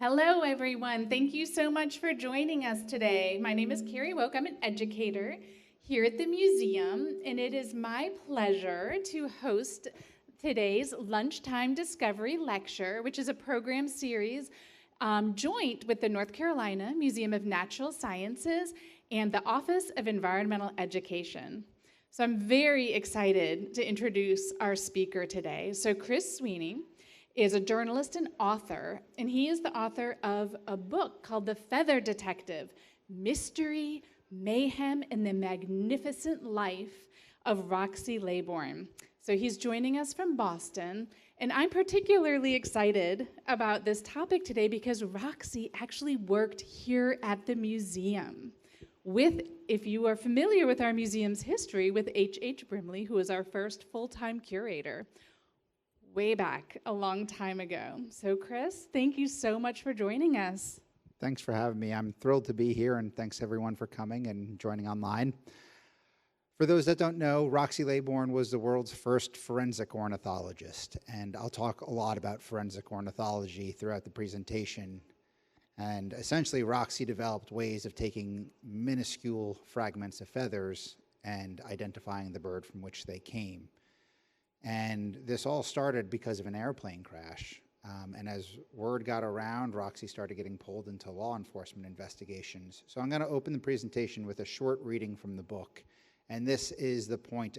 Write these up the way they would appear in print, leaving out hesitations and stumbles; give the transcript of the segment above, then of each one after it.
Hello, everyone. Thank you so much for joining us today. My name is Carrie Woke. I'm an educator here at the museum, and it is my pleasure to host today's Lunchtime Discovery Lecture, which is a program series joint with the North Carolina Museum of Natural Sciences and the Office of Environmental Education. So I'm very excited to introduce our speaker today. So Chris Sweeney is a journalist and author, and he is the author of a book called The Feather Detective: Mystery, Mayhem, and the Magnificent Life of Roxie Laybourne. So he's joining us from Boston, and I'm particularly excited about this topic today because Roxie actually worked here at the museum with, if you are familiar with our museum's history, with H.H. Brimley, who was our first full-time curator way back a long time ago. So Chris, thank you so much for joining us. Thanks for having me. I'm thrilled to be here, and thanks everyone for coming and joining online. For those that don't know, Roxie Laybourne was the world's first forensic ornithologist, and I'll talk a lot about forensic ornithology throughout the presentation. And essentially, Roxie developed ways of taking minuscule fragments of feathers and identifying the bird from which they came. And this all started because of an airplane crash. And as word got around, Roxie started getting pulled into law enforcement investigations. So I'm going to open the presentation with a short reading from the book. And this is the point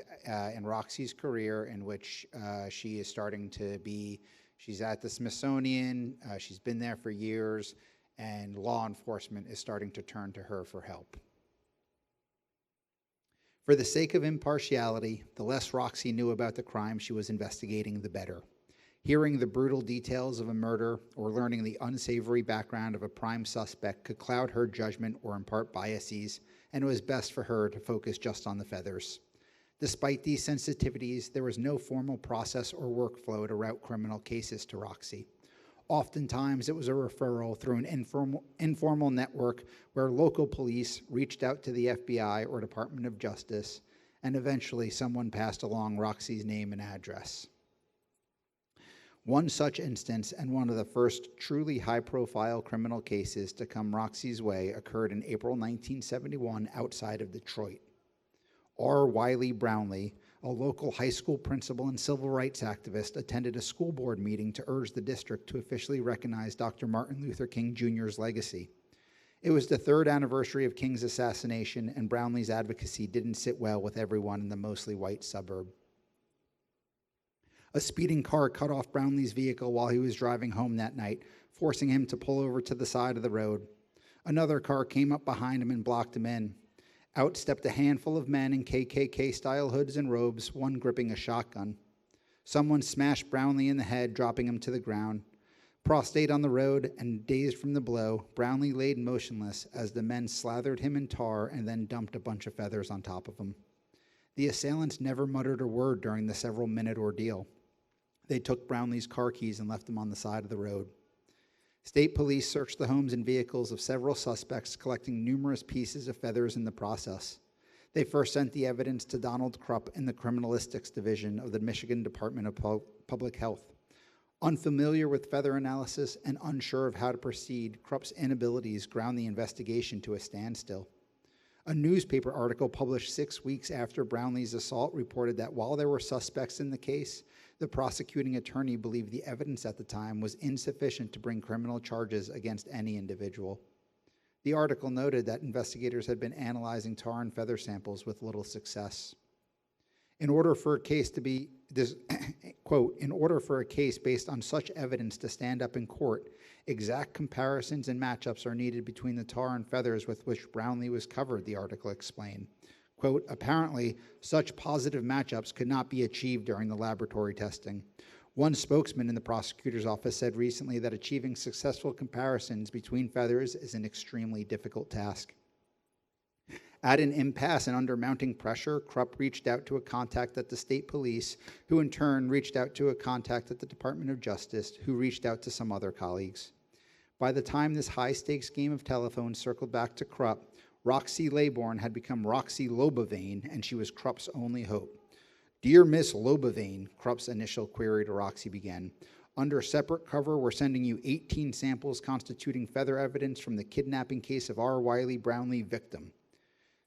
in Roxie's career in which she is starting to be, she's at the Smithsonian, she's been there for years, and law enforcement is starting to turn to her for help. For the sake of impartiality, the less Roxie knew about the crime she was investigating, the better. Hearing the brutal details of a murder or learning the unsavory background of a prime suspect could cloud her judgment or impart biases, and it was best for her to focus just on the feathers. Despite these sensitivities, there was no formal process or workflow to route criminal cases to Roxie. Oftentimes, it was a referral through an informal network where local police reached out to the FBI or Department of Justice, and eventually someone passed along Roxie's name and address. One such instance, and one of the first truly high-profile criminal cases to come Roxie's way, occurred in April 1971 outside of Detroit. R. Wiley Brownlee, a local high school principal and civil rights activist, attended a school board meeting to urge the district to officially recognize Dr. Martin Luther King Jr.'s legacy. It was the third anniversary of King's assassination, and Brownlee's advocacy didn't sit well with everyone in the mostly white suburb. A speeding car cut off Brownlee's vehicle while he was driving home that night, forcing him to pull over to the side of the road. Another car came up behind him and blocked him in. Out stepped a handful of men in KKK-style hoods and robes, one gripping a shotgun. Someone smashed Brownlee in the head, dropping him to the ground. Prostrate on the road and dazed from the blow, Brownlee laid motionless as the men slathered him in tar and then dumped a bunch of feathers on top of him. The assailants never muttered a word during the several-minute ordeal. They took Brownlee's car keys and left them on the side of the road. State police searched the homes and vehicles of several suspects, collecting numerous pieces of feathers in the process. They first sent the evidence to Donald Krupp in the Criminalistics Division of the Michigan Department of Public Health. Unfamiliar with feather analysis and unsure of how to proceed, Krupp's inabilities ground the investigation to a standstill. A newspaper article published 6 weeks after Brownlee's assault reported that while there were suspects in the case, the prosecuting attorney believed the evidence at the time was insufficient to bring criminal charges against any individual. The article noted that investigators had been analyzing tar and feather samples with little success. In order for a case to be, quote, in order for a case based on such evidence to stand up in court, exact comparisons and matchups are needed between the tar and feathers with which Brownlee was covered, the article explained. Quote, apparently, such positive matchups could not be achieved during the laboratory testing. One spokesman in the prosecutor's office said recently that achieving successful comparisons between feathers is an extremely difficult task. At an impasse and under mounting pressure, Krupp reached out to a contact at the state police, who in turn reached out to a contact at the Department of Justice, who reached out to some other colleagues. By the time this high-stakes game of telephone circled back to Krupp, Roxie Laybourne had become Roxie Laybourne, and she was Krupp's only hope. Dear Miss Laybourne, Krupp's initial query to Roxie began, Under separate cover, we're sending you 18 samples constituting feather evidence from the kidnapping case of R. Wiley Brownlee victim.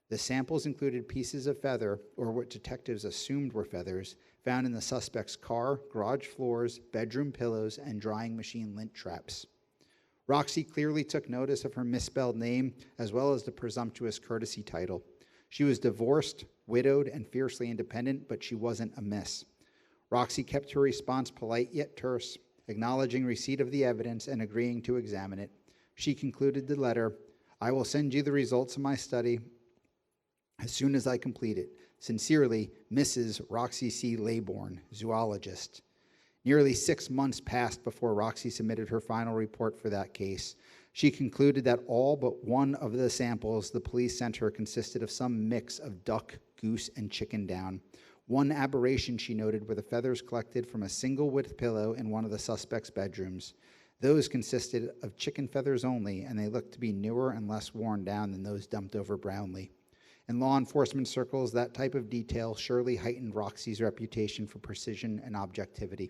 The samples included pieces of feather, or what detectives assumed were feathers, found in the suspect's car, garage floors, bedroom pillows, and drying machine lint traps. Roxie clearly took notice of her misspelled name, as well as the presumptuous courtesy title. She was divorced, widowed, and fiercely independent, but she wasn't a miss. Roxie kept her response polite yet terse, acknowledging receipt of the evidence and agreeing to examine it. She concluded the letter, "I will send you the results of my study as soon as I complete it. Sincerely, Mrs. Roxie C. Laybourne, zoologist." Nearly 6 months passed before Roxie submitted her final report for that case. She concluded that all but one of the samples the police sent her consisted of some mix of duck, goose, and chicken down. One aberration, she noted, were the feathers collected from a single width pillow in one of the suspect's bedrooms. Those consisted of chicken feathers only, and they looked to be newer and less worn down than those dumped over Brownlee. In law enforcement circles, that type of detail surely heightened Roxie's reputation for precision and objectivity.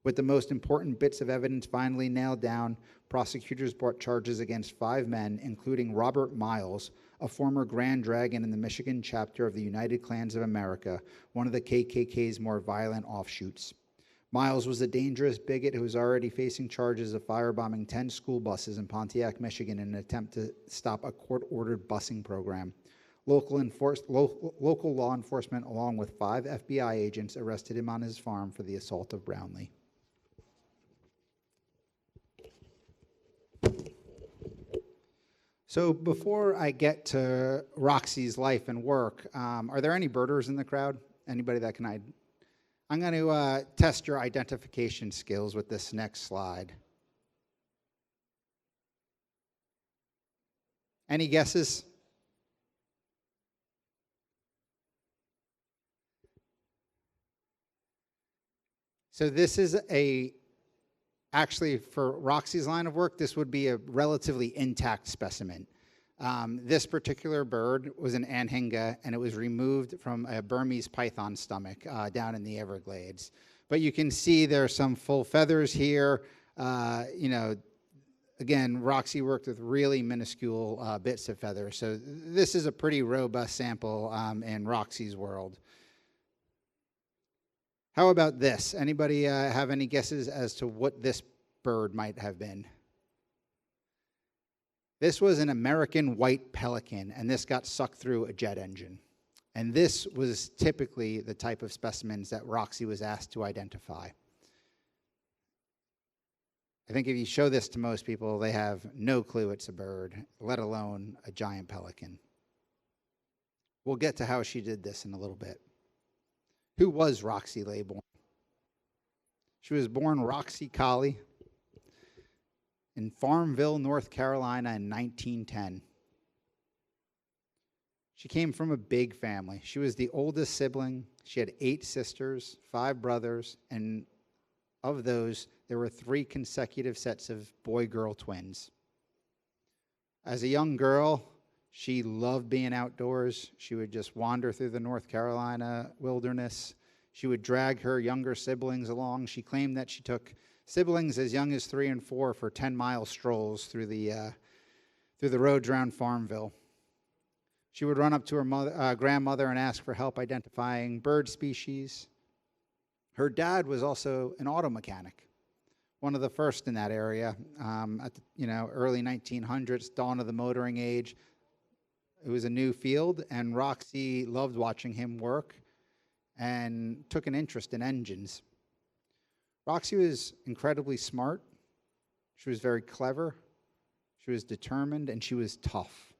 With the most important bits of evidence finally nailed down, prosecutors brought charges against 5 men, including Robert Miles, a former Grand Dragon in the Michigan chapter of the United Klans of America, one of the KKK's more violent offshoots. Miles was a dangerous bigot who was already facing charges of firebombing 10 school buses in Pontiac, Michigan in an attempt to stop a court-ordered busing program. Local law enforcement, along with 5 FBI agents, arrested him on his farm for the assault of Brownlee. So before I get to Roxie's life and work, are there any birders in the crowd? Anybody that can I'm going to test your identification skills with this next slide. Any guesses? So this is actually, for Roxie's line of work, this would be a relatively intact specimen. This particular bird was an anhinga, and it was removed from a Burmese python stomach down in the Everglades. But you can see there's some full feathers here. Again, Roxie worked with really minuscule bits of feather. So this is a pretty robust sample in Roxie's world. How about this? Anybody have any guesses as to what this bird might have been? This was an American white pelican, and this got sucked through a jet engine. And this was typically the type of specimens that Roxie was asked to identify. I think if you show this to most people, they have no clue it's a bird, let alone a giant pelican. We'll get to how she did this in a little bit. Who was Roxie Laybourne? She was born Roxie Colley in Farmville, North Carolina in 1910. She came from a big family. She was the oldest sibling. She had 8 sisters, 5 brothers, and of those, there were 3 consecutive sets of boy-girl twins. As a young girl, she loved being outdoors. She would just wander through the North Carolina wilderness. She would drag her younger siblings along. She claimed that she took siblings as young as 3 and 4 for 10-mile strolls through the roads around Farmville. She would run up to her grandmother and ask for help identifying bird species. Her dad was also an auto mechanic, one of the first in that area. At the early 1900s, dawn of the motoring age. It was a new field, and Roxie loved watching him work and took an interest in engines. Roxie was incredibly smart. She was very clever. She was determined, and she was tough.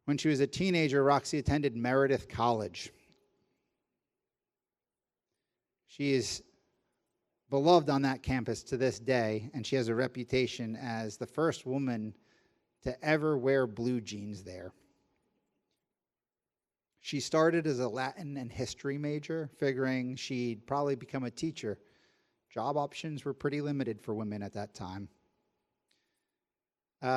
When she was a teenager, Roxie attended Meredith College. She is beloved on that campus to this day, and she has a reputation as the first woman to ever wear blue jeans there. She started as a Latin and history major, figuring she'd probably become a teacher. Job options were pretty limited for women at that time.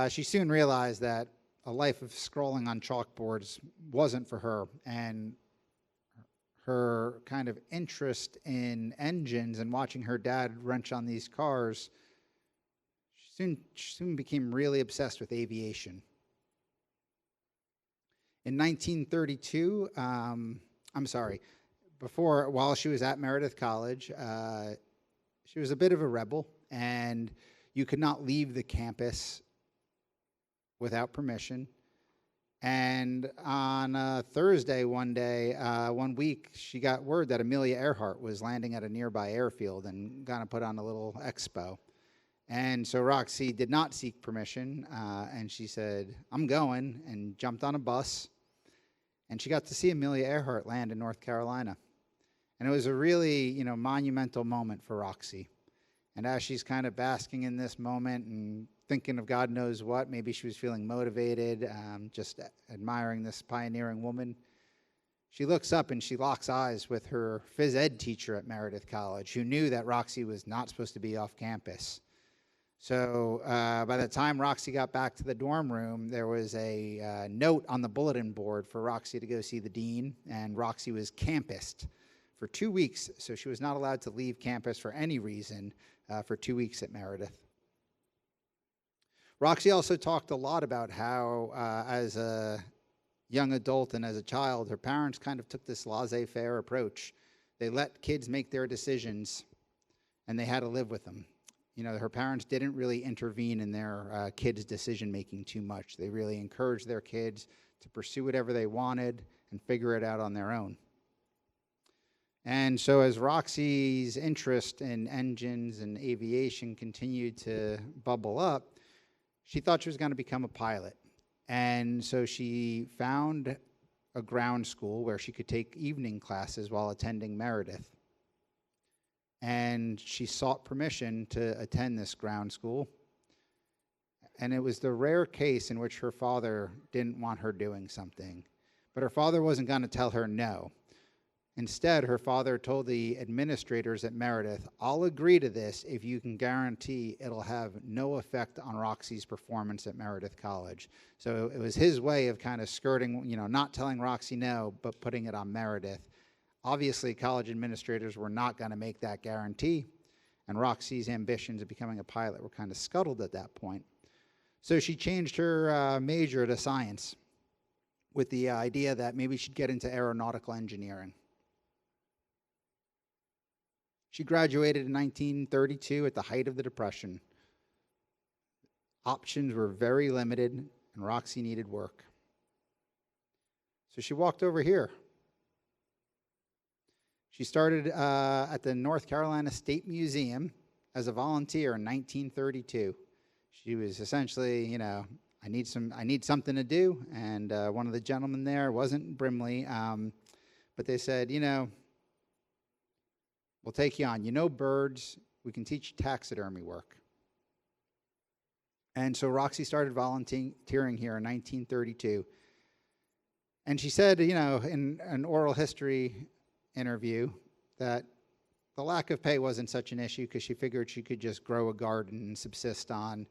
She soon realized that a life of scrolling on chalkboards wasn't for her, and her kind of interest in engines and watching her dad wrench on these cars, she soon became really obsessed with aviation. In 1932, while she was at Meredith College, she was a bit of a rebel, and you could not leave the campus without permission. And on a Thursday one week, she got word that Amelia Earhart was landing at a nearby airfield and going to put on a little expo. And so Roxie did not seek permission, and she said, "I'm going," and jumped on a bus. And she got to see Amelia Earhart land in North Carolina. And it was a really, monumental moment for Roxie. And as she's kind of basking in this moment and thinking of God knows what, maybe she was feeling motivated, just admiring this pioneering woman, she looks up and she locks eyes with her phys ed teacher at Meredith College, who knew that Roxie was not supposed to be off campus. So by the time Roxie got back to the dorm room, there was a note on the bulletin board for Roxie to go see the dean, and Roxie was campused for 2 weeks, so she was not allowed to leave campus for any reason for 2 weeks at Meredith. Roxie also talked a lot about how, as a young adult and as a child, her parents kind of took this laissez-faire approach. They let kids make their decisions, and they had to live with them. Her parents didn't really intervene in their kids' decision-making too much. They really encouraged their kids to pursue whatever they wanted and figure it out on their own. And so as Roxie's interest in engines and aviation continued to bubble up, she thought she was going to become a pilot. And so she found a ground school where she could take evening classes while attending Meredith. And she sought permission to attend this ground school. And it was the rare case in which her father didn't want her doing something. But her father wasn't going to tell her no. Instead, her father told the administrators at Meredith, "I'll agree to this if you can guarantee it'll have no effect on Roxie's performance at Meredith College." So it was his way of kind of skirting, not telling Roxie no, but putting it on Meredith. Obviously, college administrators were not going to make that guarantee, and Roxie's ambitions of becoming a pilot were kind of scuttled at that point. So she changed her major to science with the idea that maybe she'd get into aeronautical engineering. She graduated in 1932 at the height of the Depression. Options were very limited, and Roxie needed work. So she walked over here. She started at the North Carolina State Museum as a volunteer in 1932. She was essentially, I need something to do, and one of the gentlemen there wasn't Brimley, but they said, we'll take you on. Birds, we can teach you taxidermy work. And so Roxie started volunteering here in 1932. And she said, in an oral history interview, that the lack of pay wasn't such an issue because she figured she could just grow a garden and subsist on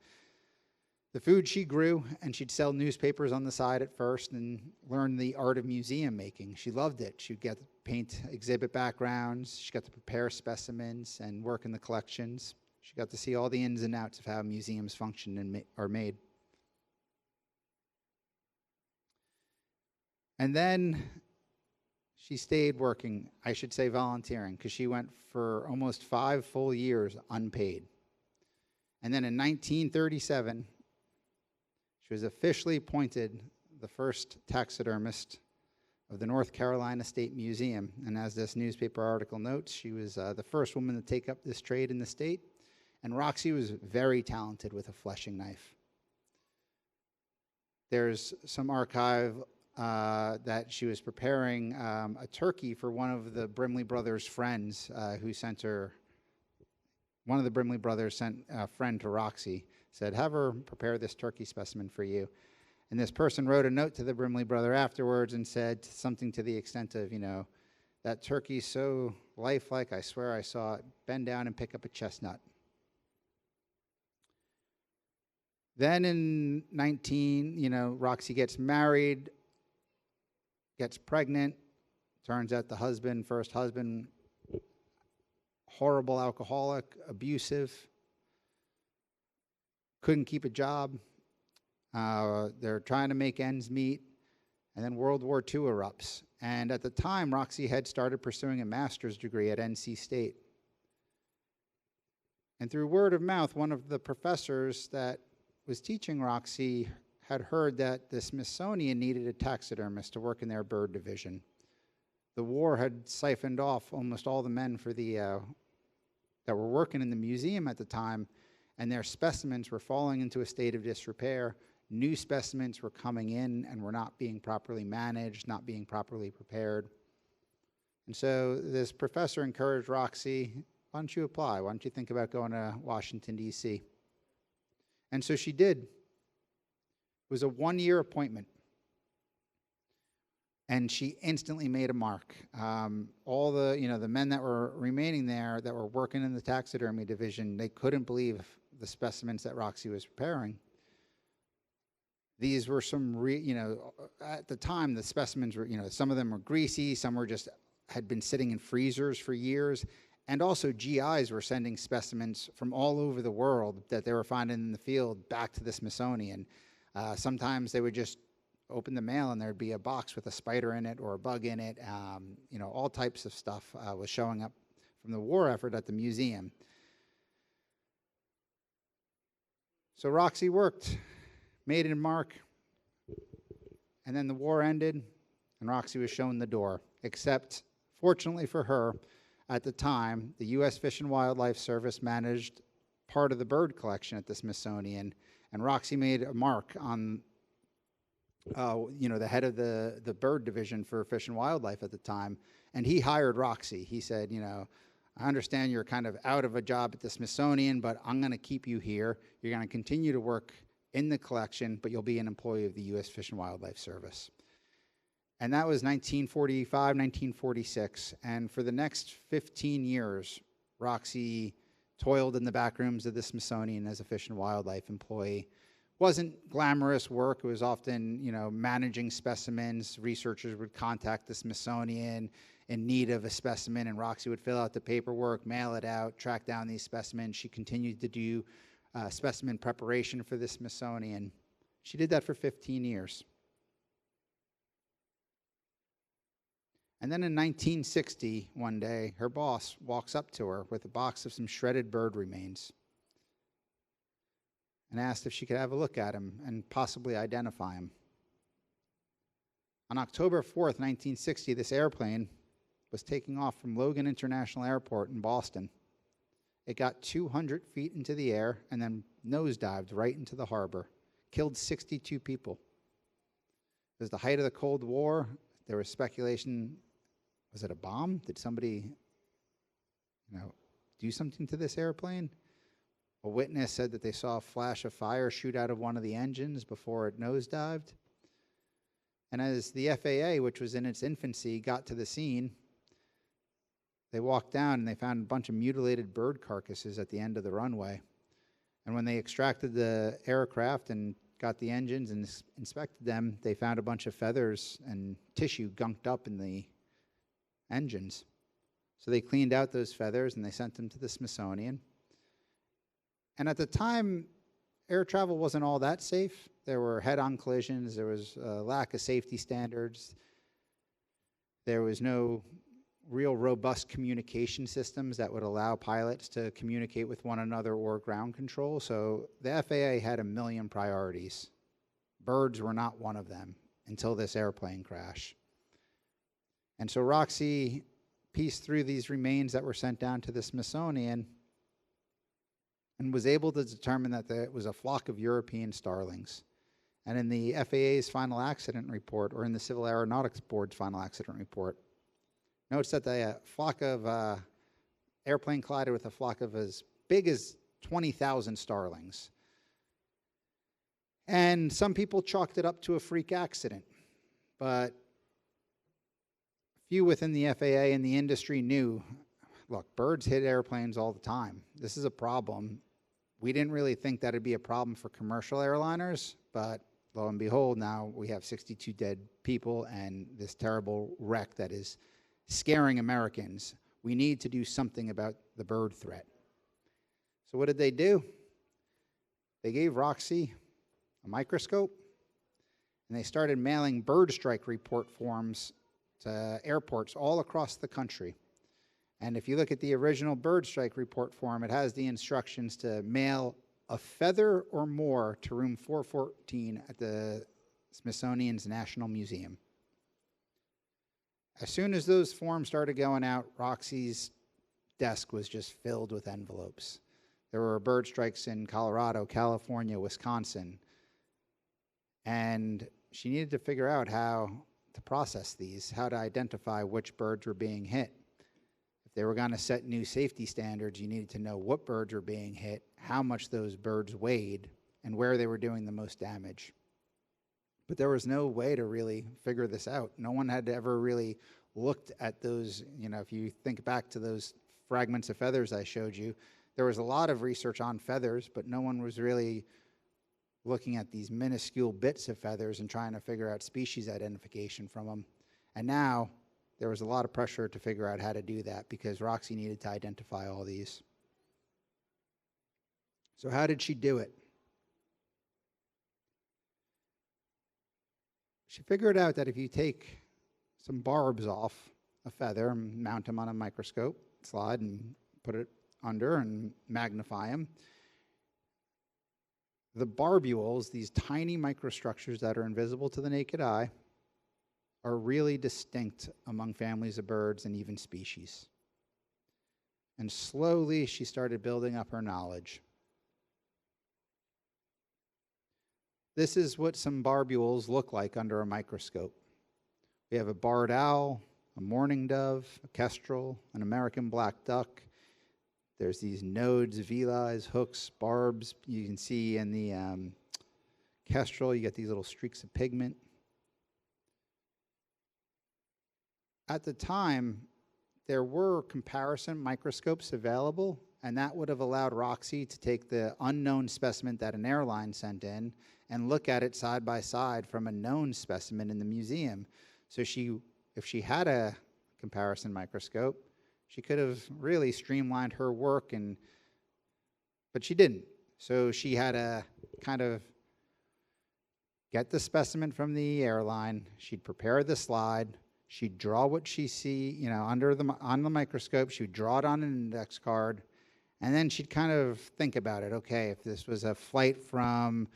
the food she grew, and she'd sell newspapers on the side at first and learn the art of museum making. She loved it. She'd get to paint exhibit backgrounds. She got to prepare specimens and work in the collections. She got to see all the ins and outs of how museums function and are made. And then she stayed working, I should say volunteering, because she went for almost 5 full years unpaid. And then in 1937, she was officially appointed the first taxidermist of the North Carolina State Museum. And as this newspaper article notes, she was the first woman to take up this trade in the state. And Roxie was very talented with a fleshing knife. There's some archive that she was preparing a turkey for one of the Brimley brothers' friends who sent her. One of the Brimley brothers sent a friend to Roxie, said, "Have her prepare this turkey specimen for you." And this person wrote a note to the Brimley brother afterwards and said something to the extent of, "That turkey's so lifelike, I swear I saw it bend down and pick up a chestnut." Then in Roxie gets married, gets pregnant. Turns out the first husband, horrible alcoholic, abusive, couldn't keep a job. They're trying to make ends meet. And then World War II erupts. And at the time, Roxie had started pursuing a master's degree at NC State. And through word of mouth, one of the professors that was teaching Roxie had heard that the Smithsonian needed a taxidermist to work in their bird division. The war had siphoned off almost all the men for that were working in the museum at the time, and their specimens were falling into a state of disrepair. New specimens were coming in and were not being properly managed, not being properly prepared. And so this professor encouraged Roxie, why don't you apply? Why don't you think about going to Washington, D.C.? And so she did. It was a one-year appointment. And she instantly made a mark. All the men that were remaining there that were working in the taxidermy division, they couldn't believe the specimens that Roxie was preparing. These were some, at the time, the specimens were, some of them were greasy, some were had been sitting in freezers for years. And also GIs were sending specimens from all over the world that they were finding in the field back to the Smithsonian. Sometimes they would just open the mail and there'd be a box with a spider in it or a bug in it. All types of stuff was showing up from the war effort at the museum. So Roxie worked, made a mark, and then the war ended and Roxie was shown the door. Except, fortunately for her, at the time, the U.S. Fish and Wildlife Service managed part of the bird collection at the Smithsonian, and Roxie made a mark on the head of the bird division for Fish and Wildlife at the time, and he hired Roxie. He said, I understand you're kind of out of a job at the Smithsonian, but I'm going to keep you here. You're going to continue to work in the collection, but you'll be an employee of the U.S. Fish and Wildlife Service. And that was 1945, 1946. And for the next 15 years, Roxie toiled in the back rooms of the Smithsonian as a fish and wildlife employee. Wasn't glamorous work. It was often, managing specimens. Researchers would contact the Smithsonian in need of a specimen, and Roxie would fill out the paperwork, mail it out, track down these specimens. She continued to do specimen preparation for the Smithsonian. She did that for 15 years. And then in 1960, one day, her boss walks up to her with a box of some shredded bird remains and asked if she could have a look at him and possibly identify him. On October 4th, 1960, this airplane was taking off from Logan International Airport in Boston. It got 200 feet into the air and then nosedived right into the harbor, killed 62 people. It was the height of the Cold War. There was speculation, was it a bomb? Did somebody, do something to this airplane? A witness said that they saw a flash of fire shoot out of one of the engines before it nosedived. And as the FAA, which was in its infancy, got to the scene, they walked down and they found a bunch of mutilated bird carcasses at the end of the runway. And when they extracted the aircraft and got the engines and inspected them, they found a bunch of feathers and tissue gunked up in the engines. So they cleaned out those feathers and they sent them to the Smithsonian. And at the time, air travel wasn't all that safe. There were head-on collisions. There was a lack of safety standards. There was no real robust communication systems that would allow pilots to communicate with one another or ground control. So the FAA had a million priorities. Birds were not one of them until this airplane crash. And so Roxie pieced through these remains that were sent down to the Smithsonian and was able to determine that it was a flock of European starlings. And in the FAA's final accident report, or in the Civil Aeronautics Board's final accident report, notes that the flock of airplane collided with a flock of as big as 20,000 starlings. And some people chalked it up to a freak accident, but few within the FAA and the industry knew, look, birds hit airplanes all the time. This is a problem. We didn't really think that it'd be a problem for commercial airliners, but lo and behold, now we have 62 dead people and this terrible wreck that is scaring Americans. We need to do something about the bird threat. So what did they do? They gave Roxie a microscope, and they started mailing bird strike report forms to airports all across the country. And if you look at the original bird strike report form, it has the instructions to mail a feather or more to room 414 at the Smithsonian's National Museum. As soon as those forms started going out, Roxie's desk was just filled with envelopes. There were bird strikes in Colorado, California, Wisconsin, and she needed to figure out how to process these, how to identify which birds were being hit. If they were going to set new safety standards, you needed to know what birds were being hit, how much those birds weighed, and where they were doing the most damage. But there was no way to really figure this out. No one had ever really looked at those, if you think back to those fragments of feathers I showed you, there was a lot of research on feathers, but no one was really looking at these minuscule bits of feathers and trying to figure out species identification from them. And now there was a lot of pressure to figure out how to do that because Roxie needed to identify all these. So how did she do it? She figured out that if you take some barbs off a feather and mount them on a microscope, slide and put it under and magnify them, the barbules, these tiny microstructures that are invisible to the naked eye, are really distinct among families of birds and even species. And slowly she started building up her knowledge. This is what some barbules look like under a microscope. We have a barred owl, a mourning dove, a kestrel, an American black duck. There's these nodes, villi, hooks, barbs. You can see in the kestrel, you get these little streaks of pigment. At the time, there were comparison microscopes available, and that would have allowed Roxie to take the unknown specimen that an airline sent in and look at it side by side from a known specimen in the museum. So if she had a comparison microscope, she could have really streamlined her work, but she didn't. So she had to kind of get the specimen from the airline. She'd prepare the slide. She'd draw what she see, on the microscope. She would draw it on an index card, and then she'd kind of think about it. Okay, if this was a flight from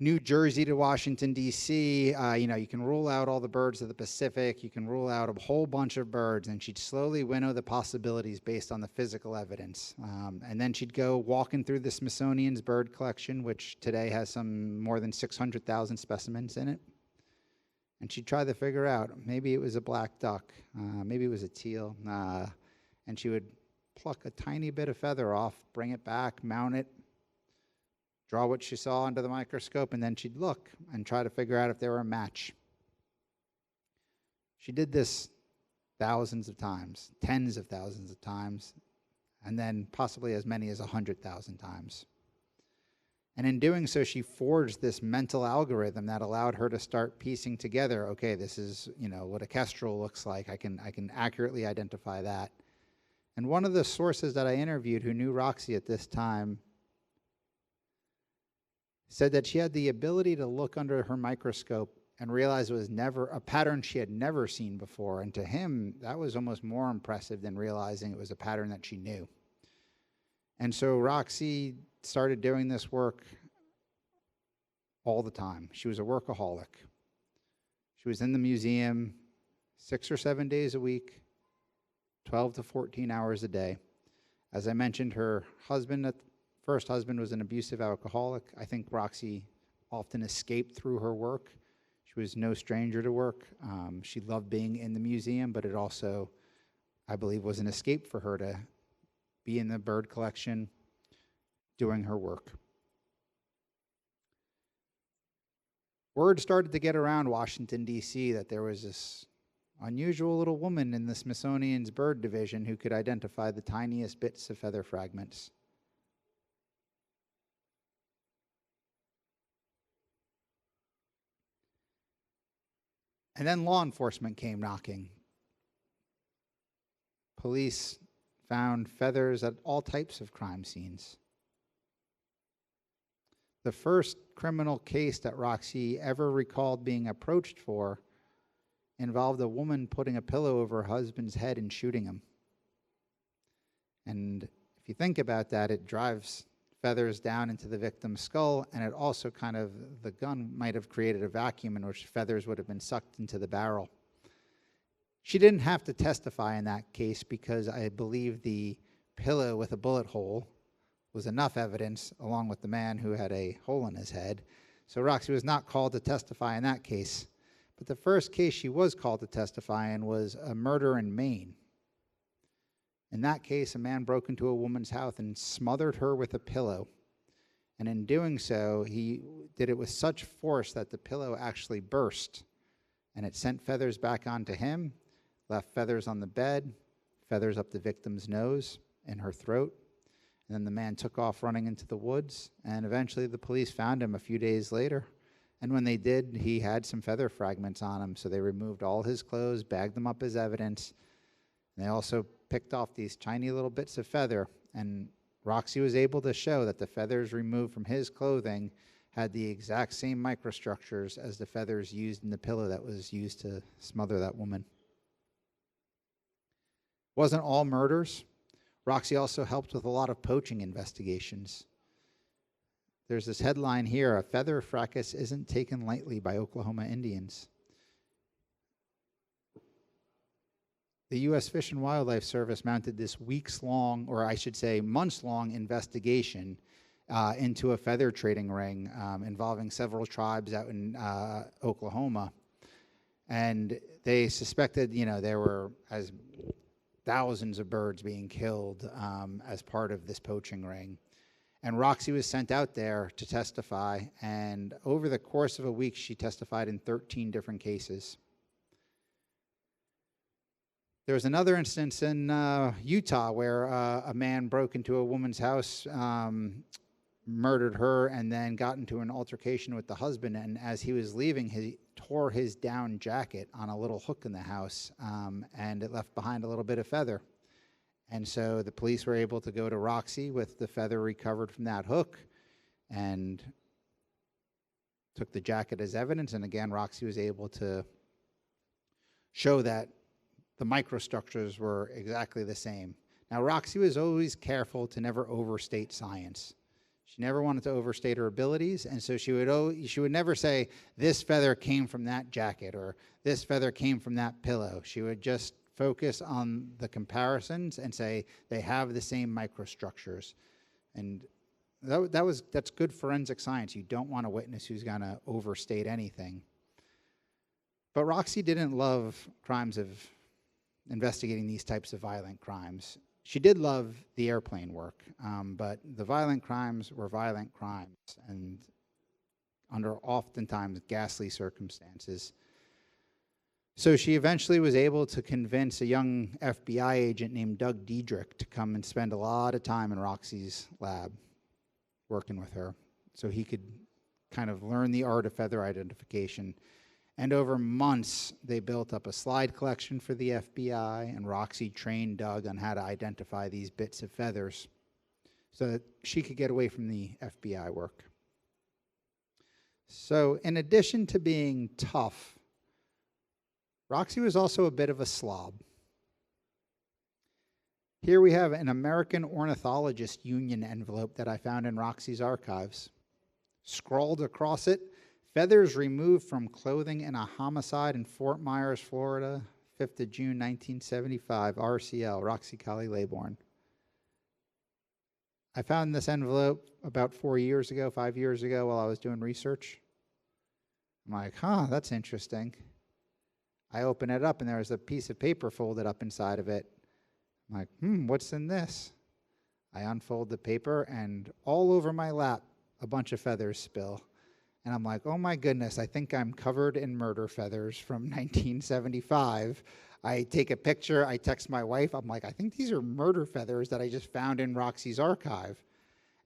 New Jersey to Washington, D.C., you can rule out all the birds of the Pacific. You can rule out a whole bunch of birds, and she'd slowly winnow the possibilities based on the physical evidence. And then she'd go walking through the Smithsonian's bird collection, which today has some more than 600,000 specimens in it. And she'd try to figure out, maybe it was a black duck, maybe it was a teal, and she would pluck a tiny bit of feather off, bring it back, mount it, draw what she saw under the microscope, and then she'd look and try to figure out if they were a match. She did this thousands of times, tens of thousands of times, and then possibly as many as 100,000 times. And in doing so, she forged this mental algorithm that allowed her to start piecing together, okay, this is, what a kestrel looks like. I can accurately identify that. And one of the sources that I interviewed who knew Roxie at this time said that she had the ability to look under her microscope and realize it was never a pattern she had never seen before. And to him, that was almost more impressive than realizing it was a pattern that she knew. And so Roxie started doing this work all the time. She was a workaholic. She was in the museum 6 or 7 days a week, 12 to 14 hours a day. As I mentioned, her first husband was an abusive alcoholic. I think Roxie often escaped through her work. She was no stranger to work. She loved being in the museum, but it also, I believe, was an escape for her to be in the bird collection doing her work. Word started to get around Washington, D.C. that there was this unusual little woman in the Smithsonian's bird division who could identify the tiniest bits of feather fragments. And then law enforcement came knocking. police found feathers at all types of crime scenes. The first criminal case that Roxie ever recalled being approached for involved a woman putting a pillow over her husband's head and shooting him. And if you think about that, it drives feathers down into the victim's skull, and it also the gun might have created a vacuum in which feathers would have been sucked into the barrel. She didn't have to testify in that case because I believe the pillow with a bullet hole was enough evidence, along with the man who had a hole in his head. So Roxie was not called to testify in that case. But the first case she was called to testify in was a murder in Maine. In that case, a man broke into a woman's house and smothered her with a pillow. And in doing so, he did it with such force that the pillow actually burst. And it sent feathers back onto him, left feathers on the bed, feathers up the victim's nose and her throat. And then the man took off running into the woods, and eventually the police found him a few days later. And when they did, he had some feather fragments on him, so they removed all his clothes, bagged them up as evidence. And they also picked off these tiny little bits of feather, and Roxie was able to show that the feathers removed from his clothing had the exact same microstructures as the feathers used in the pillow that was used to smother that woman. Wasn't all murders. Roxie also helped with a lot of poaching investigations. There's this headline here, "A feather fracas isn't taken lightly by Oklahoma Indians." The U.S. Fish and Wildlife Service mounted this weeks-long, or I should say months-long investigation into a feather trading ring involving several tribes out in Oklahoma. And they suspected, there were thousands of birds being killed as part of this poaching ring. And Roxie was sent out there to testify, and over the course of a week, she testified in 13 different cases. There was another instance in Utah where a man broke into a woman's house, murdered her, and then got into an altercation with the husband. And as he was leaving, he tore his down jacket on a little hook in the house, and it left behind a little bit of feather. And so the police were able to go to Roxie with the feather recovered from that hook and took the jacket as evidence. And again, Roxie was able to show that the microstructures were exactly the same. Now, Roxie was always careful to never overstate science. She never wanted to overstate her abilities, and so she would never say, this feather came from that jacket, or this feather came from that pillow. She would just focus on the comparisons and say they have the same microstructures. And that's good forensic science. You don't want a witness who's going to overstate anything. But Roxie didn't love crimes of investigating these types of violent crimes. She did love the airplane work, but the violent crimes were violent crimes, and under oftentimes ghastly circumstances. So she eventually was able to convince a young FBI agent named Doug Diedrich to come and spend a lot of time in Roxie's lab working with her so he could kind of learn the art of feather identification. And over months, they built up a slide collection for the FBI, and Roxie trained Doug on how to identify these bits of feathers so that she could get away from the FBI work. So in addition to being tough, Roxie was also a bit of a slob. Here we have an American Ornithologist Union envelope that I found in Roxie's archives. Scrawled across it, "Feathers removed from clothing in a homicide in Fort Myers, Florida, 5th of June, 1975, RCL, Roxie Laybourne." I found this envelope about 5 years ago while I was doing research. I'm like, that's interesting. I open it up, and there was a piece of paper folded up inside of it. I'm like, what's in this? I unfold the paper, and all over my lap, a bunch of feathers spill. And I'm like, oh my goodness, I think I'm covered in murder feathers from 1975. I take a picture, I text my wife, I'm like, I think these are murder feathers that I just found in Roxie's archive.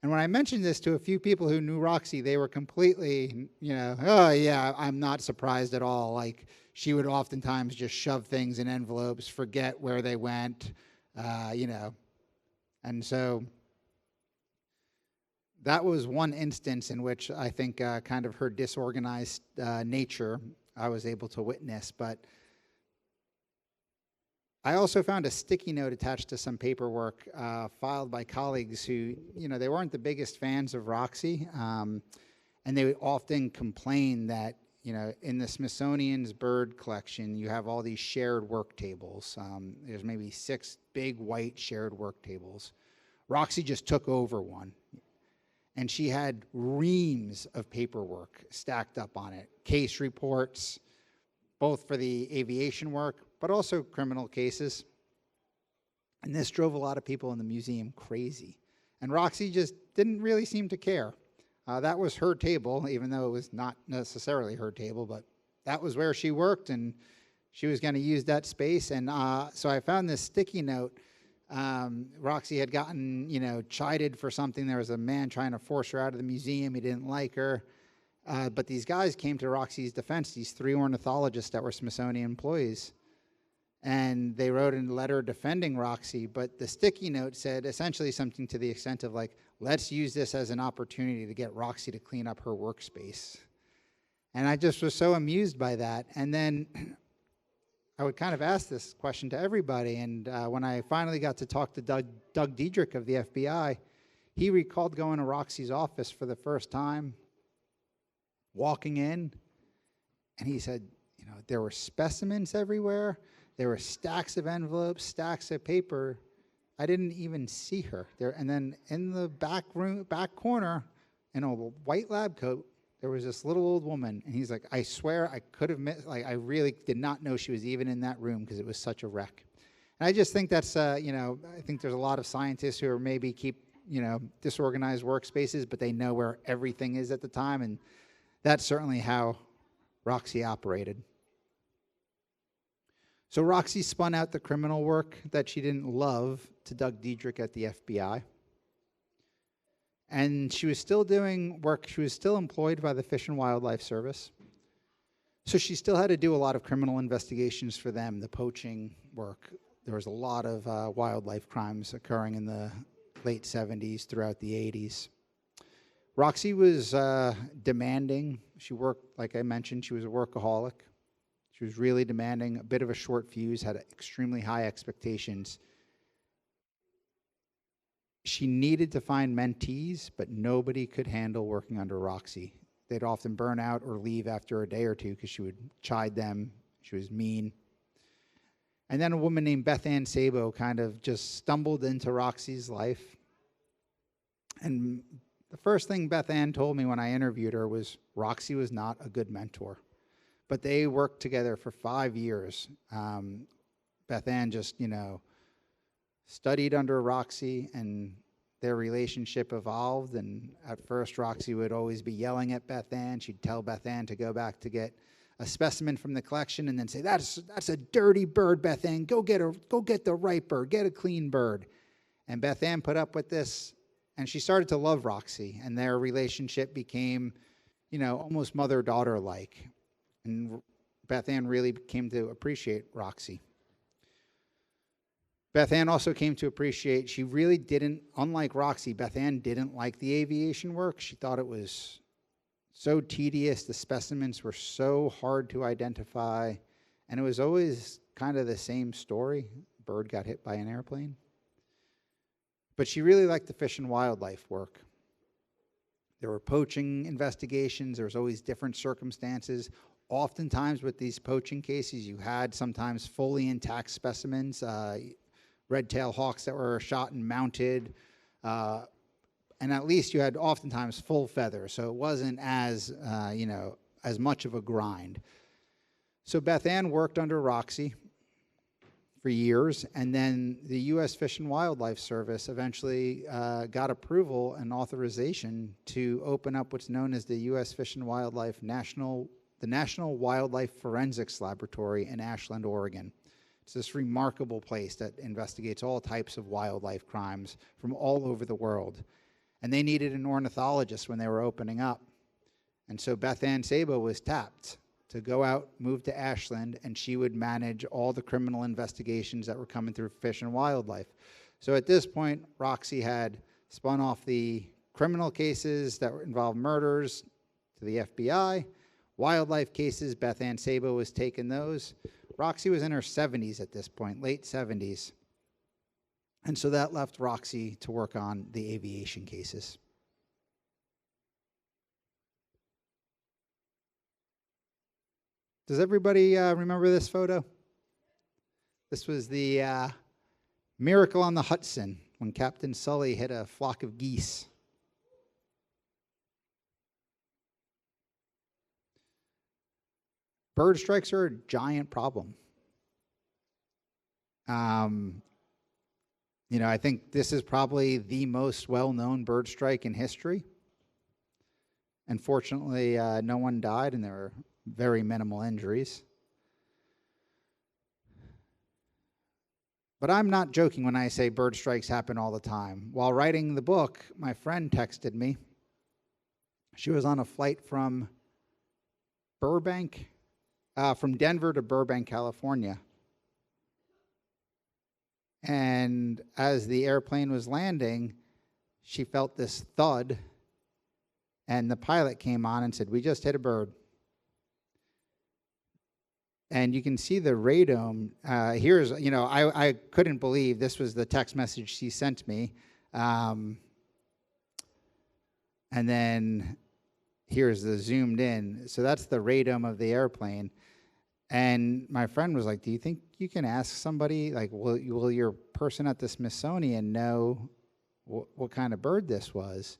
And when I mentioned this to a few people who knew Roxie, they were completely, oh yeah, I'm not surprised at all. Like, she would oftentimes just shove things in envelopes, forget where they went, you know. And so that was one instance in which I think kind of her disorganized nature I was able to witness. But I also found a sticky note attached to some paperwork filed by colleagues who, you know, they weren't the biggest fans of Roxie. And they would often complain that, you know, in the Smithsonian's bird collection, you have all these shared work tables. There's maybe 6 big white shared work tables. Roxie just took over one. And she had reams of paperwork stacked up on it. Case reports, both for the aviation work, but also criminal cases. And this drove a lot of people in the museum crazy. And Roxie just didn't really seem to care. That was her table, even though it was not necessarily her table, but that was where she worked, and she was going to use that space. And so I found this sticky note. Roxie had gotten, you know, chided for something. There was a man trying to force her out of the museum. He didn't like her. But these guys came to Roxie's defense, these 3 ornithologists that were Smithsonian employees. And they wrote a letter defending Roxie, but the sticky note said essentially something to the extent of like, let's use this as an opportunity to get Roxie to clean up her workspace. And I just was so amused by that. And then I would kind of ask this question to everybody. And when I finally got to talk to Doug Diedrich of the FBI, he recalled going to Roxie's office for the first time, walking in, and he said, you know, there were specimens everywhere. There were stacks of envelopes, stacks of paper. I didn't even see her there. And then in the back corner, in a white lab coat, there was this little old woman. And he's like, I swear I could have missed, like, I really did not know she was even in that room because it was such a wreck. And I just think that's, you know, I think there's a lot of scientists who are maybe keep, you know, disorganized workspaces, but they know where everything is at the time. And that's certainly how Roxie operated. So Roxie spun out the criminal work that she didn't love to Doug Diedrich at the FBI. And she was still doing work. She was still employed by the Fish and Wildlife Service. So she still had to do a lot of criminal investigations for them, the poaching work. There was a lot of wildlife crimes occurring in the late 70s, throughout the 80s. Roxie was demanding. She worked, like I mentioned, she was a workaholic. She was really demanding, a bit of a short fuse, had extremely high expectations. She needed to find mentees, but nobody could handle working under Roxie. They'd often burn out or leave after a day or two because she would chide them. She was mean. And then a woman named Beth Ann Sabo kind of just stumbled into Roxie's life. And the first thing Beth Ann told me when I interviewed her was Roxie was not a good mentor. But they worked together for 5 years. Beth Ann just, you know, studied under Roxie, and their relationship evolved. And at first, Roxie would always be yelling at Beth Ann. She'd tell Beth Ann to go back to get a specimen from the collection, and then say, "That's a dirty bird, Beth Ann. Go get the right bird. Get a clean bird." And Beth Ann put up with this, and she started to love Roxie, and their relationship became, you know, almost mother-daughter-like. And Beth Ann really came to appreciate Roxie. Beth Ann also came to appreciate, she really didn't, unlike Roxie, Beth Ann didn't like the aviation work. She thought it was so tedious. The specimens were so hard to identify. And it was always kind of the same story. Bird got hit by an airplane. But she really liked the fish and wildlife work. There were poaching investigations. There was always different circumstances. Oftentimes with these poaching cases, you had sometimes fully intact specimens, red-tailed hawks that were shot and mounted, and at least you had oftentimes full feathers, so it wasn't as, you know, as much of a grind. So Beth Ann worked under Roxie for years, and then the U.S. Fish and Wildlife Service eventually got approval and authorization to open up what's known as the U.S. Fish and Wildlife National Wildlife Forensics Laboratory in Ashland, Oregon. It's this remarkable place that investigates all types of wildlife crimes from all over the world. And they needed an ornithologist when they were opening up. And so Beth Ann Sabo was tapped. to go out, move to Ashland, and she would manage all the criminal investigations that were coming through Fish and Wildlife. So at this point, Roxie had spun off the criminal cases that involved murders to the FBI. Wildlife cases, Beth Ann Sabo was taking those. Roxie was in her 70s at this point, late 70s. And so that left Roxie to work on the aviation cases. Does everybody remember this photo? This was the Miracle on the Hudson when Captain Sully hit a flock of geese. Bird strikes are a giant problem. You know, I think this is probably the most well-known bird strike in history. Unfortunately, no one died, and there were very minimal injuries. But I'm not joking when I say bird strikes happen all the time. While writing the book, my friend texted me. She was on a flight from Denver to Burbank, California. And as the airplane was landing, she felt this thud, and the pilot came on and said, "We just hit a bird." And you can see the radome. Here's, you know, I couldn't believe this was the text message she sent me. And then here's the zoomed in. So that's the radome of the airplane. And my friend was like, "Do you think you can ask somebody, like, will your person at the Smithsonian know what kind of bird this was?"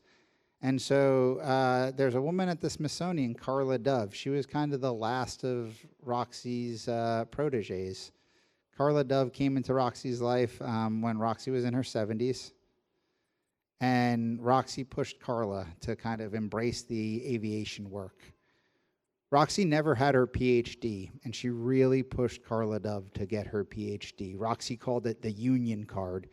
And so there's a woman at the Smithsonian, Carla Dove. She was kind of the last of Roxie's proteges. Carla Dove came into Roxie's life when Roxie was in her 70s. And Roxie pushed Carla to kind of embrace the aviation work. Roxie never had her PhD, and she really pushed Carla Dove to get her PhD. Roxie called it the union card.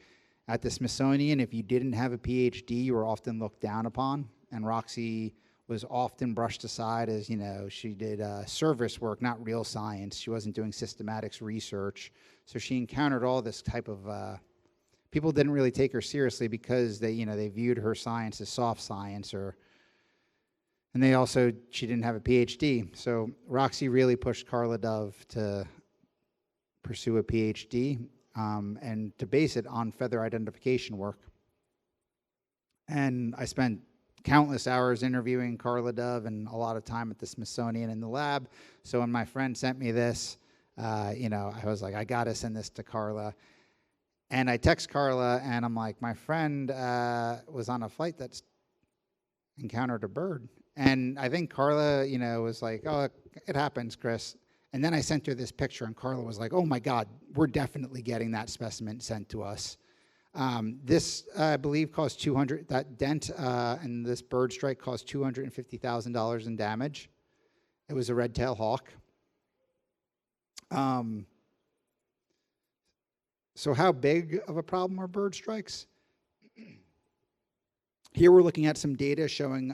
At the Smithsonian, if you didn't have a PhD, you were often looked down upon, and Roxie was often brushed aside as, you know, she did service work, not real science. She wasn't doing systematics research. So she encountered all this type of, people didn't really take her seriously because they viewed her science as soft science, and she didn't have a PhD. So Roxie really pushed Carla Dove to pursue a PhD. And to base it on feather identification work. And I spent countless hours interviewing Carla Dove and a lot of time at the Smithsonian in the lab. So when my friend sent me this, I was like, I got to send this to Carla. And I text Carla, and I'm like, my friend was on a flight that's encountered a bird. And I think Carla, was like, "Oh, it happens, Chris." And then I sent her this picture, and Carla was like, "Oh my God, we're definitely getting that specimen sent to us." This, I believe, cost that dent and this bird strike cost $250,000 in damage. It was a red-tailed hawk. So how big of a problem are bird strikes? Here we're looking at some data showing,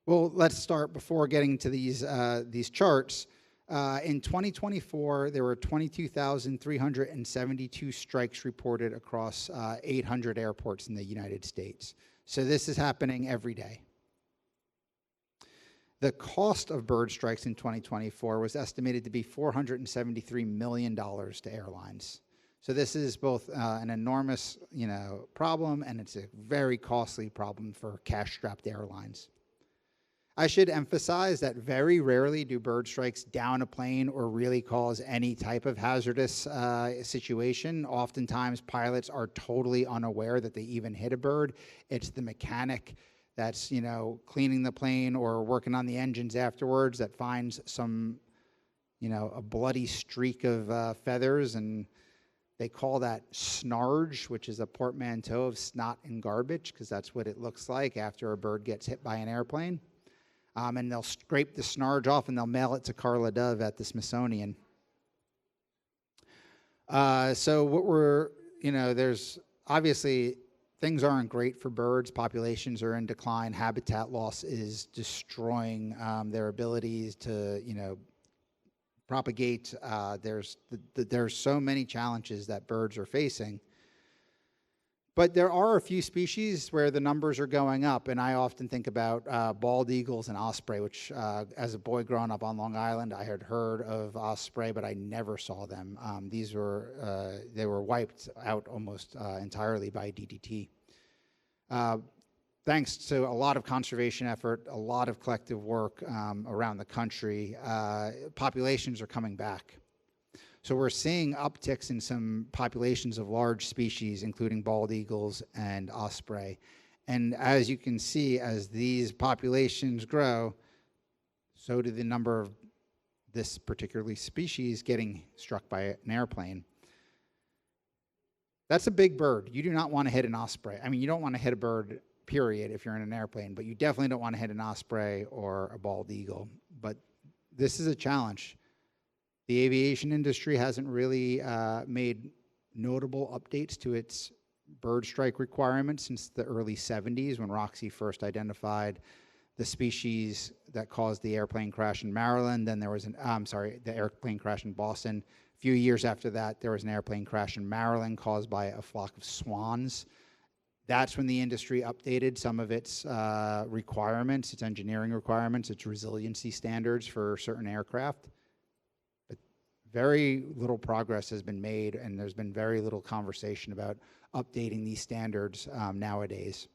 well, let's start before getting to these charts. In 2024, there were 22,372 strikes reported across 800 airports in the United States. So this is happening every day. The cost of bird strikes in 2024 was estimated to be $473 million to airlines. So this is both an enormous, problem, and it's a very costly problem for cash-strapped airlines. I should emphasize that very rarely do bird strikes down a plane or really cause any type of hazardous situation. Oftentimes, pilots are totally unaware that they even hit a bird. It's the mechanic that's, cleaning the plane or working on the engines afterwards that finds some, a bloody streak of feathers, and they call that snarge, which is a portmanteau of snot and garbage, because that's what it looks like after a bird gets hit by an airplane. And they'll scrape the snarge off, and they'll mail it to Carla Dove at the Smithsonian. So what there's obviously things aren't great for birds. Populations are in decline. Habitat loss is destroying their abilities to, propagate. There's so many challenges that birds are facing. But there are a few species where the numbers are going up, and I often think about bald eagles and osprey, which as a boy growing up on Long Island, I had heard of osprey, but I never saw them. They were wiped out almost entirely by DDT. Thanks to a lot of conservation effort, a lot of collective work around the country, populations are coming back. So we're seeing upticks in some populations of large species, including bald eagles and osprey. And as you can see, as these populations grow, so do the number of this particular species getting struck by an airplane. That's a big bird. You do not want to hit an osprey. I mean, you don't want to hit a bird, period, if you're in an airplane, but you definitely don't want to hit an osprey or a bald eagle. But this is a challenge. The aviation industry hasn't really made notable updates to its bird strike requirements since the early 70s, when Roxie first identified the species that caused the airplane crash in Maryland. Then there was the airplane crash in Boston. A few years after that, there was an airplane crash in Maryland caused by a flock of swans. That's when the industry updated some of its requirements, its engineering requirements, its resiliency standards for certain aircraft. Very little progress has been made, and there's been very little conversation about updating these standards nowadays.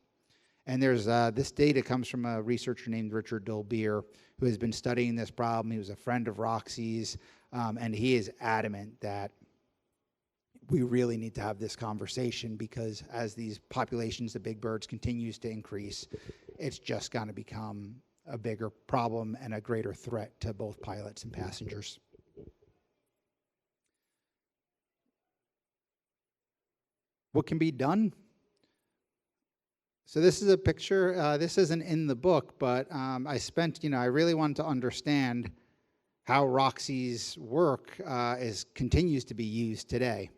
And there's this data comes from a researcher named Richard Dolbeer, who has been studying this problem. He was a friend of Roxie's, and he is adamant that we really need to have this conversation, because as these populations of big birds continues to increase, it's just going to become a bigger problem and a greater threat to both pilots and passengers. What can be done? So this is a picture. This isn't in the book, but I really wanted to understand how Roxie's work continues to be used today.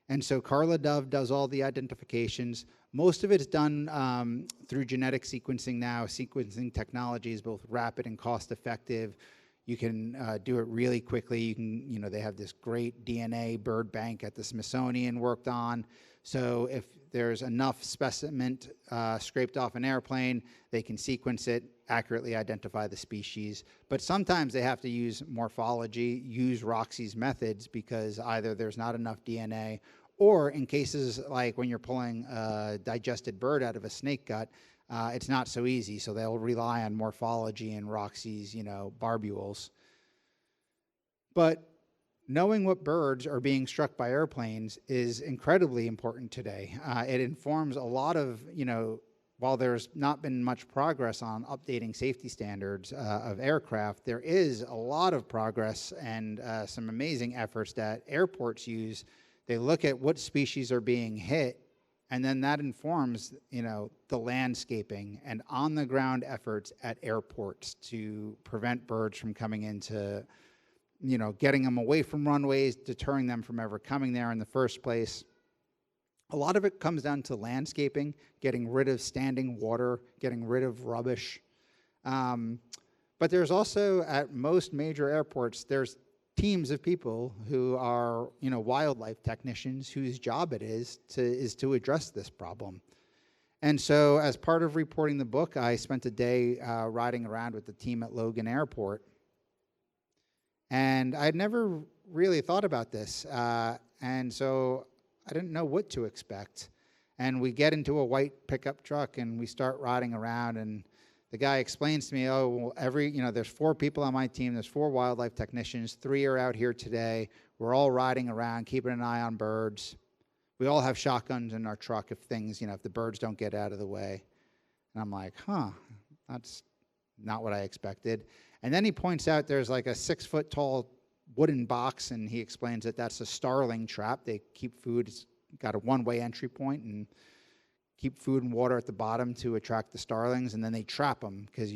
And so Carla Dove does all the identifications. Most of it's done through genetic sequencing now. Sequencing technology is both rapid and cost effective. You can do it really quickly. You can, they have this great DNA bird bank at the Smithsonian worked on. So if there's enough specimen scraped off an airplane, they can sequence it, accurately identify the species. But sometimes they have to use morphology, use Roxie's methods, because either there's not enough DNA, or in cases like when you're pulling a digested bird out of a snake gut, it's not so easy. So they'll rely on morphology and Roxie's, barbules. But knowing what birds are being struck by airplanes is incredibly important today. It informs a lot of, while there's not been much progress on updating safety standards of aircraft, there is a lot of progress and some amazing efforts that airports use. They look at what species are being hit, and then that informs, the landscaping and on-the-ground efforts at airports to prevent birds from coming into, getting them away from runways, deterring them from ever coming there in the first place. A lot of it comes down to landscaping, getting rid of standing water, getting rid of rubbish. But there's also, at most major airports, there's teams of people who are, wildlife technicians whose job it is to address this problem. And so as part of reporting the book, I spent a day riding around with the team at Logan Airport. And I'd never really thought about this. And so I didn't know what to expect. And we get into a white pickup truck and we start riding around, and the guy explains to me, there's 4 people on my team, there's 4 wildlife technicians, 3 are out here today. We're all riding around, keeping an eye on birds. We all have shotguns in our truck if if the birds don't get out of the way. And I'm like, that's not what I expected. And then he points out there's like a 6-foot tall wooden box, and he explains that that's a starling trap. They keep food, it's got a one-way entry point, and keep food and water at the bottom to attract the starlings, and then they trap them because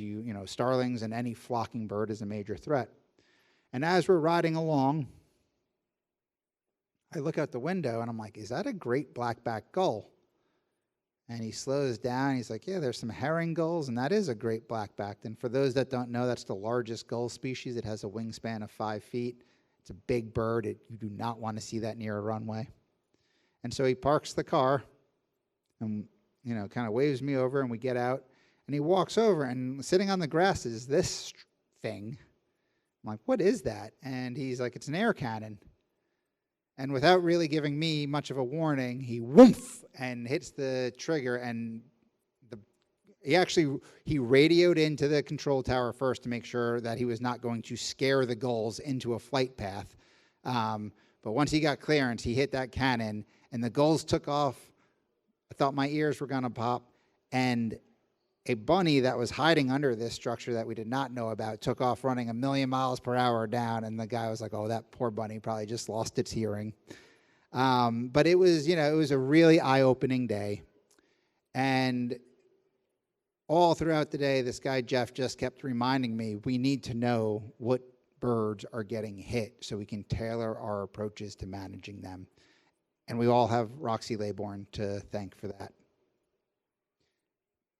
starlings and any flocking bird is a major threat. And as we're riding along, I look out the window and I'm like, is that a great blackback gull? And he slows down. He's like, yeah, there's some herring gulls, and that is a great black-backed. And for those that don't know, that's the largest gull species. It has a wingspan of 5 feet. It's a big bird. You do not want to see that near a runway. And so he parks the car and, kind of waves me over, and we get out. And he walks over, and sitting on the grass is this thing. I'm like, what is that? And he's like, it's an air cannon. And without really giving me much of a warning, he whoomph and hits the trigger, and he radioed into the control tower first to make sure that he was not going to scare the gulls into a flight path. But once he got clearance, he hit that cannon, and the gulls took off. I thought my ears were going to pop, and a bunny that was hiding under this structure that we did not know about took off running 1,000,000 miles per hour down, and the guy was like, oh, that poor bunny probably just lost its hearing. But it was, it was a really eye-opening day. And all throughout the day, this guy, Jeff, just kept reminding me, we need to know what birds are getting hit so we can tailor our approaches to managing them. And we all have Roxie Laybourne to thank for that.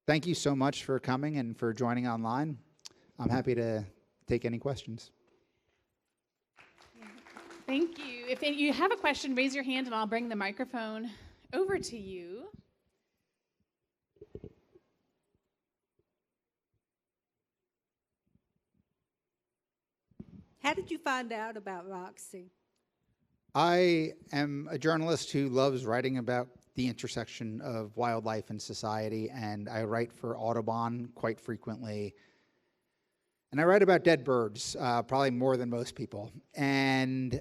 Thank you so much for coming and for joining online. I'm happy to take any questions. Thank you. If you have a question, raise your hand and I'll bring the microphone over to you. How did you find out about Roxie? I am a journalist who loves writing about the intersection of wildlife and society, and I write for Audubon quite frequently. And I write about dead birds, probably more than most people. And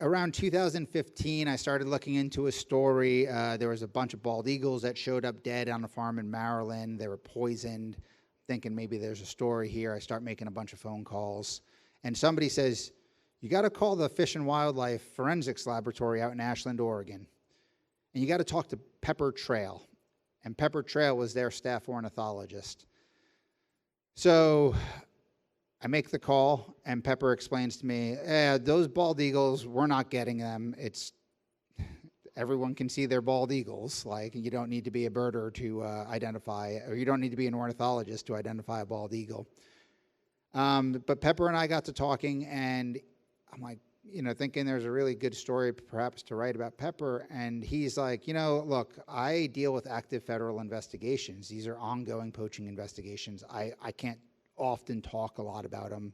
around 2015, I started looking into a story. There was a bunch of bald eagles that showed up dead on a farm in Maryland. They were poisoned. Thinking maybe there's a story here. I start making a bunch of phone calls. And somebody says, you got to call the Fish and Wildlife Forensics Laboratory out in Ashland, Oregon. And you got to talk to Pepper Trail. And Pepper Trail was their staff ornithologist. So I make the call, and Pepper explains to me, those bald eagles, we're not getting them. Everyone can see they're bald eagles. Like, you don't need to be a birder to identify, or you don't need to be an ornithologist to identify a bald eagle. But Pepper and I got to talking, and I'm like, thinking there's a really good story perhaps to write about Pepper. And he's like, look, I deal with active federal investigations. These are ongoing poaching investigations. I can't often talk a lot about them.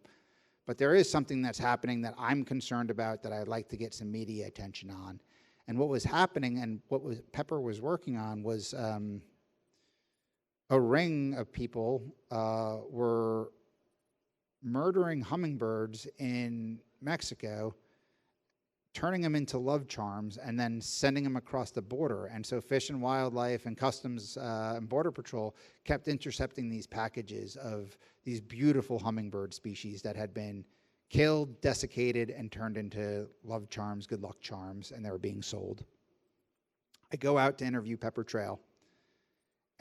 But there is something that's happening that I'm concerned about that I'd like to get some media attention on. And what was happening and Pepper was working on was a ring of people were murdering hummingbirds in Mexico, turning them into love charms, and then sending them across the border. And so Fish and Wildlife and Customs and Border Patrol kept intercepting these packages of these beautiful hummingbird species that had been killed, desiccated, and turned into love charms, good luck charms, and they were being sold. I go out to interview Pepper Trail.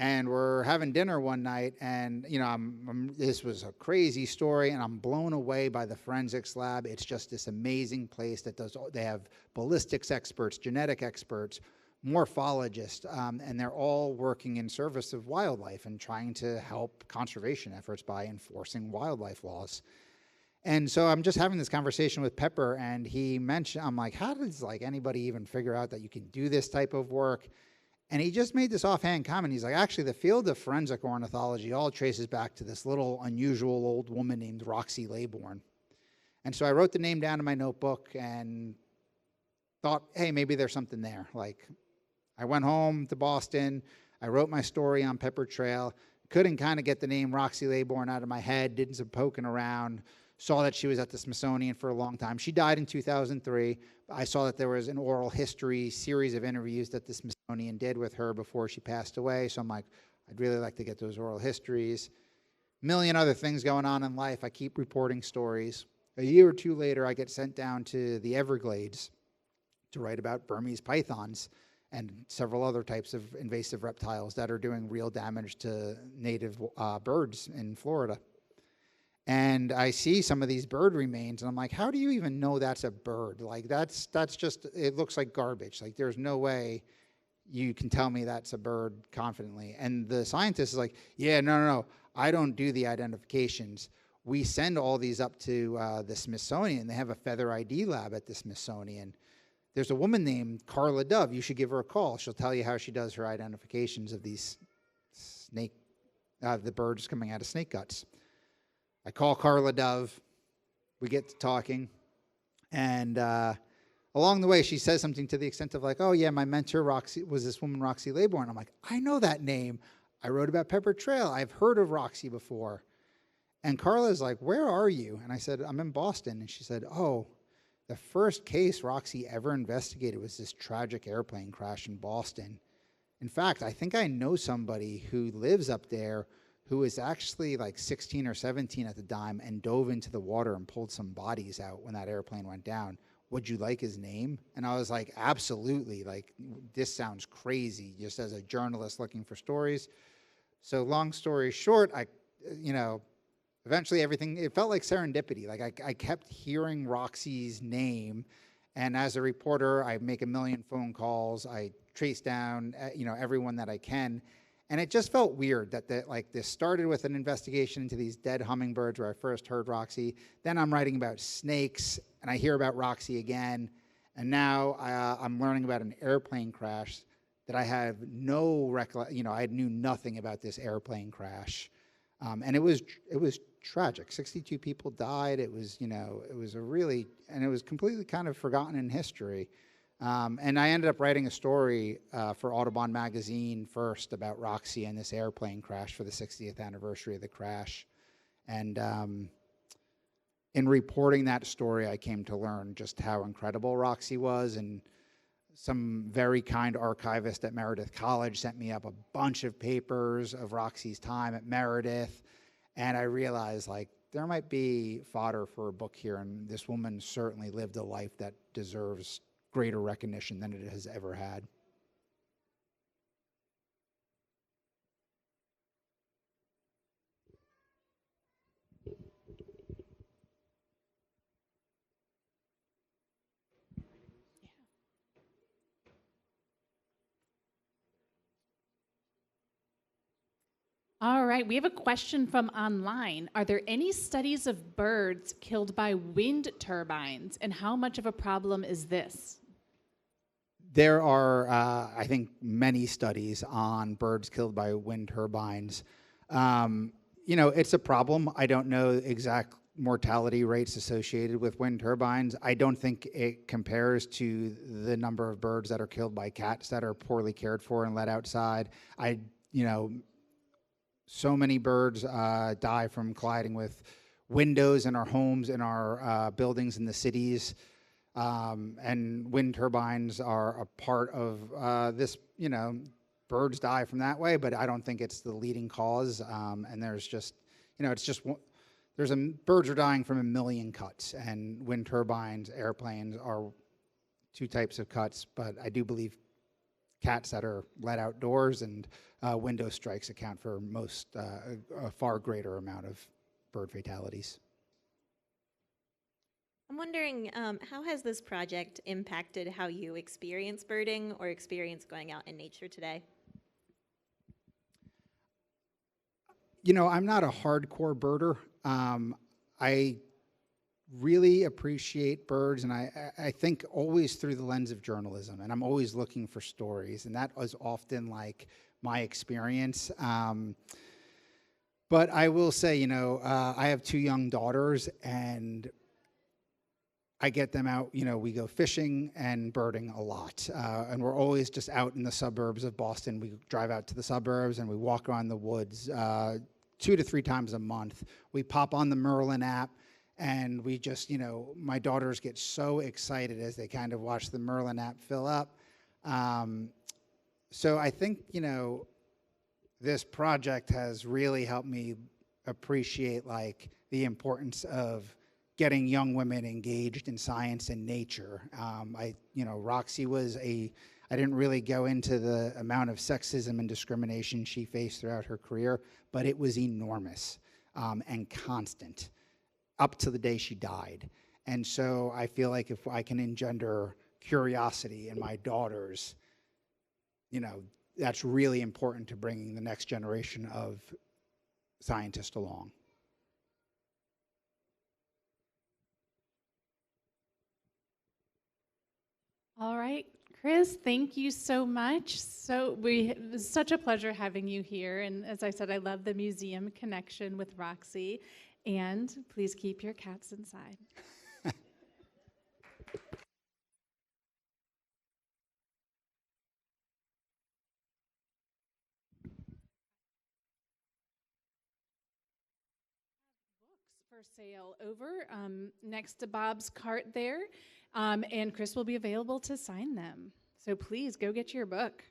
And we're having dinner one night, and this was a crazy story, and I'm blown away by the forensics lab. It's just this amazing place that they have ballistics experts, genetic experts, morphologists, and they're all working in service of wildlife and trying to help conservation efforts by enforcing wildlife laws. And so I'm just having this conversation with Pepper, and he mentioned, I'm like, how does anybody even figure out that you can do this type of work? And he just made this offhand comment. He's like, actually, the field of forensic ornithology all traces back to this little unusual old woman named Roxie Laybourne. And so I wrote the name down in my notebook and thought, hey, maybe there's something there. I went home to Boston. I wrote my story on Pepper Trail. Couldn't kind of get the name Roxie Laybourne out of my head. Did some poking around. Saw that she was at the Smithsonian for a long time. She died in 2003. I saw that there was an oral history series of interviews that the Smithsonian did with her before she passed away. So I'm like, I'd really like to get those oral histories. A million other things going on in life. I keep reporting stories. A year or two later, I get sent down to the Everglades to write about Burmese pythons and several other types of invasive reptiles that are doing real damage to native birds in Florida. And I see some of these bird remains, and I'm like, how do you even know that's a bird? That's just, it looks like garbage. There's no way you can tell me that's a bird confidently. And the scientist is like, yeah, no, I don't do the identifications. We send all these up to the Smithsonian. They have a feather ID lab at the Smithsonian. There's a woman named Carla Dove. You should give her a call. She'll tell you how she does her identifications of these the birds coming out of snake guts. I call Carla Dove. We get to talking. And along the way, she says something to the extent of like, oh, yeah, my mentor Roxie was this woman, Roxie Laybourne. I'm like, I know that name. I wrote about Pepper Trail. I've heard of Roxie before. And Carla's like, where are you? And I said, I'm in Boston. And she said, oh, the first case Roxie ever investigated was this tragic airplane crash in Boston. In fact, I think I know somebody who lives up there who was actually like 16 or 17 at the time and dove into the water and pulled some bodies out when that airplane went down. Would you like his name? And I was like, absolutely. Like, this sounds crazy, just as a journalist looking for stories. So long story short, eventually everything, it felt like serendipity. Like I kept hearing Roxie's name. And as a reporter, I make a million phone calls. I trace down, everyone that I can. And it just felt weird that this started with an investigation into these dead hummingbirds where I first heard Roxie. Then I'm writing about snakes, and I hear about Roxie again. And now I'm learning about an airplane crash that I have no recollection. I knew nothing about this airplane crash, and it was tragic. 62 people died. It was it was completely kind of forgotten in history. And I ended up writing a story for Audubon magazine first about Roxie and this airplane crash for the 60th anniversary of the crash. And in reporting that story, I came to learn just how incredible Roxie was. And some very kind archivist at Meredith College sent me up a bunch of papers of Roxie's time at Meredith. And I realized, there might be fodder for a book here. And this woman certainly lived a life that deserves greater recognition than it has ever had. All right, we have a question from online. Are there any studies of birds killed by wind turbines, and how much of a problem is this? There are, I think, many studies on birds killed by wind turbines. It's a problem. I don't know exact mortality rates associated with wind turbines. I don't think it compares to the number of birds that are killed by cats that are poorly cared for and let outside. So many birds die from colliding with windows in our homes, in our buildings in the cities. And wind turbines are a part of this, birds die from that way, but I don't think it's the leading cause. And there's just, birds are dying from a million cuts, and wind turbines, airplanes are two types of cuts, but I do believe cats that are let outdoors and window strikes account for a far greater amount of bird fatalities. I'm wondering, how has this project impacted how you experience birding or experience going out in nature today? I'm not a hardcore birder. I really appreciate birds, and I think always through the lens of journalism, and I'm always looking for stories, and that was often my experience. But I will say, I have two young daughters, and I get them out, we go fishing and birding a lot. And we're always just out in the suburbs of Boston. We drive out to the suburbs and we walk around the woods 2 to 3 times a month. We pop on the Merlin app and we just, my daughters get so excited as they kind of watch the Merlin app fill up. So I think, this project has really helped me appreciate the importance of getting young women engaged in science and nature. Roxie was I didn't really go into the amount of sexism and discrimination she faced throughout her career, but it was enormous and constant up to the day she died. And so I feel like if I can engender curiosity in my daughters, that's really important to bringing the next generation of scientists along. All right, Chris, thank you so much. It was such a pleasure having you here. And as I said, I love the museum connection with Roxie. And please keep your cats inside. For sale over next to Bob's cart there, and Chris will be available to sign them. So please go get your book.